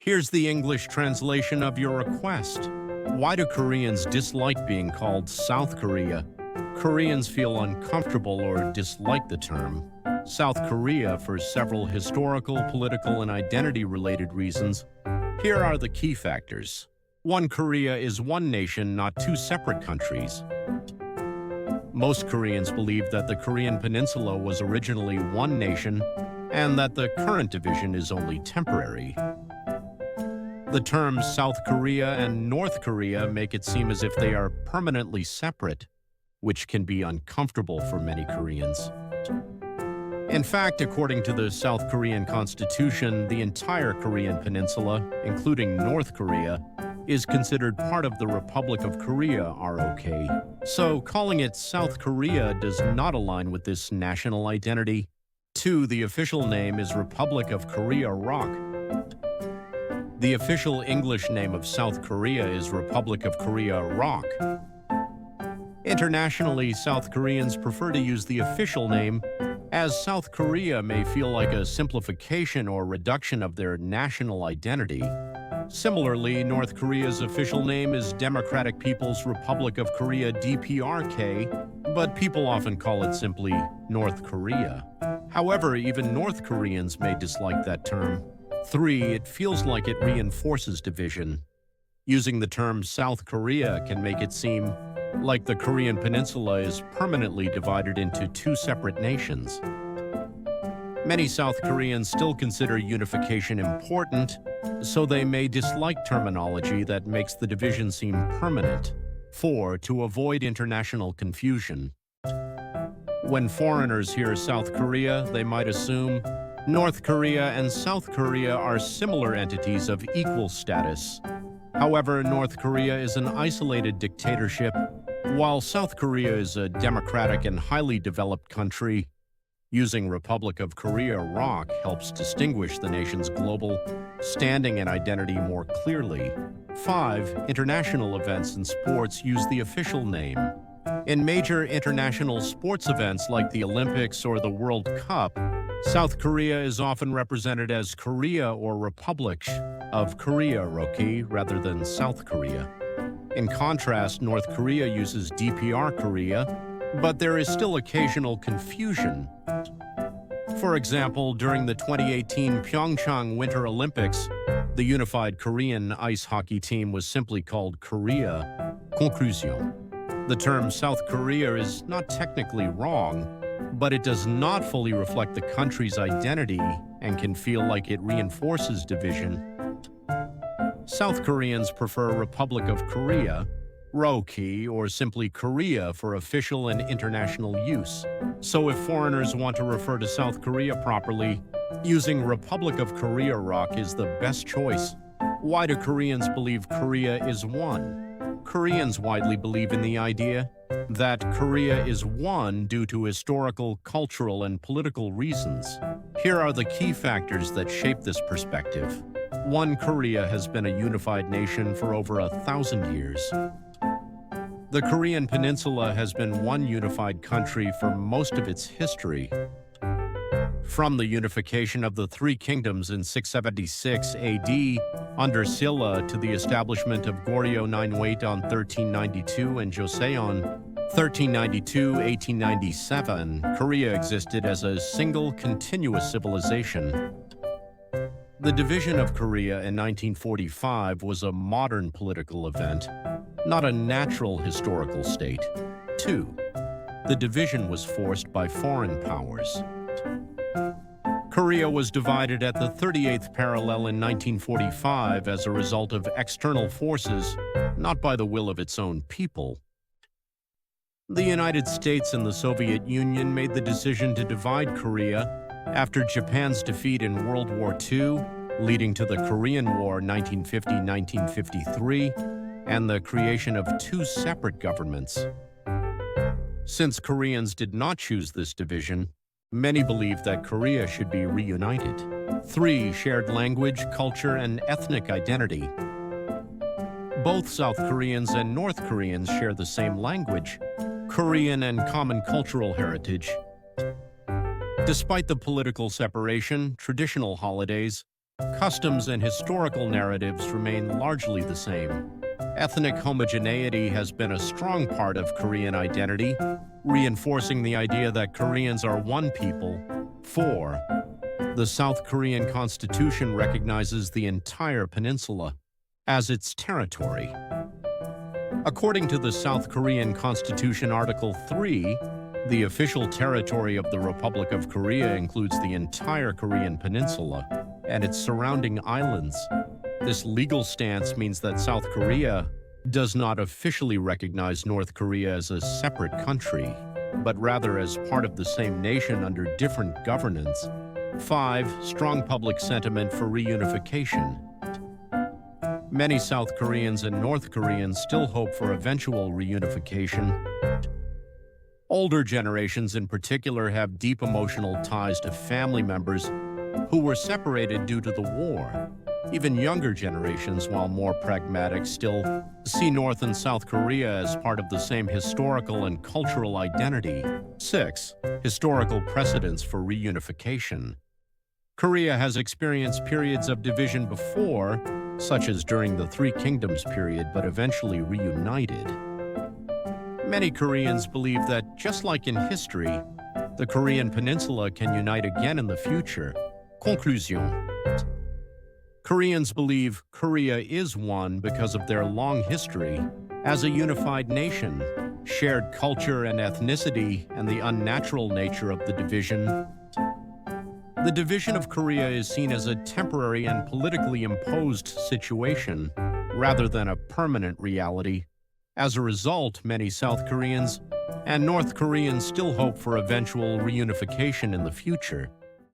Here's the English translation of your request. Why do Koreans dislike being called South Korea? Koreans feel uncomfortable or dislike the term South Korea for several historical, political, and identity-related reasons. Here are the key factors. 1. Korea is one nation, not two separate countries. Most Koreans believe that the Korean peninsula was originally one nation and that the current division is only temporary. The terms South Korea and North Korea make it seem as if they are permanently separate, which can be uncomfortable for many Koreans. In fact, according to the South Korean Constitution, the entire Korean peninsula, including North Korea, is considered part of the Republic of Korea, ROK. So calling it South Korea does not align with this national identity. 2. The official name is Republic of Korea, ROK. The official English name of South Korea is Republic of Korea, ROK. Internationally, South Koreans prefer to use the official name, as South Korea may feel like a simplification or reduction of their national identity. Similarly, North Korea's official name is Democratic People's Republic of Korea, DPRK, but people often call it simply North Korea. However, even North Koreans may dislike that term. 3. It feels like it reinforces division. Using the term South Korea can make it seem like the Korean peninsula is permanently divided into two separate nations. Many South Koreans still consider unification important, so they may dislike terminology that makes the division seem permanent. 4. To avoid international confusion. When foreigners hear South Korea, they might assume North Korea and South Korea are similar entities of equal status. However, North Korea is an isolated dictatorship, while South Korea is a democratic and highly developed country. Using Republic of Korea, ROK, helps distinguish the nation's global standing and identity more clearly. 5. International events and sports use the official name. In major international sports events like the Olympics or the World Cup, South Korea is often represented as Korea or Republic of Korea, ROK, rather than South Korea. In contrast, North Korea uses DPR Korea, but there is still occasional confusion. For example, during the 2018 Pyeongchang Winter Olympics, the unified Korean ice hockey team was simply called Korea. Conclusion. The term South Korea is not technically wrong, but it does not fully reflect the country's identity and can feel like it reinforces division. South Koreans prefer Republic of Korea, ROK, or simply Korea for official and international use. So if foreigners want to refer to South Korea properly, using Republic of Korea, ROK, is the best choice. Why do Koreans believe Korea is one? Koreans widely believe in the idea that Korea is one due to historical, cultural, and political reasons. Here are the key factors that shape this perspective. 1. Korea has been a unified nation for over 1,000 years. The Korean peninsula has been one unified country for most of its history. From the unification of the three kingdoms in 676 AD under Silla to the establishment of Goryeo Ninwate on 1392 and Joseon 1392-1897, Korea existed as a single continuous civilization. The division of Korea in 1945 was a modern political event, not a natural historical state. 2. The division was forced by foreign powers. Korea was divided at the 38th parallel in 1945 as a result of external forces, not by the will of its own people. The United States and the Soviet Union made the decision to divide Korea after Japan's defeat in World War II, leading to the Korean War 1950-1953, and the creation of two separate governments. Since Koreans did not choose this division, many believe that Korea should be reunited. 3. Shared language, culture, and ethnic identity. Both South Koreans and North Koreans share the same language, Korean, and common cultural heritage. Despite the political separation, traditional holidays, customs and historical narratives remain largely the same. Ethnic homogeneity has been a strong part of Korean identity, reinforcing the idea that Koreans are one people. 4. The South Korean Constitution recognizes the entire peninsula as its territory. According to the South Korean Constitution, Article 3, the official territory of the Republic of Korea includes the entire Korean peninsula and its surrounding islands. This legal stance means that South Korea does not officially recognize North Korea as a separate country, but rather as part of the same nation under different governance. 5. Strong public sentiment for reunification. Many South Koreans and North Koreans still hope for eventual reunification. Older generations in particular have deep emotional ties to family members who were separated due to the war. Even younger generations, while more pragmatic, still see North and South Korea as part of the same historical and cultural identity. 6. Historical precedents for reunification. Korea has experienced periods of division before, such as during the Three Kingdoms period, but eventually reunited. Many Koreans believe that, just like in history, the Korean peninsula can unite again in the future. Conclusion. Koreans believe Korea is one because of their long history as a unified nation, shared culture and ethnicity, and the unnatural nature of the division. The division of Korea is seen as a temporary and politically imposed situation rather than a permanent reality. As a result, many South Koreans and North Koreans still hope for eventual reunification in the future.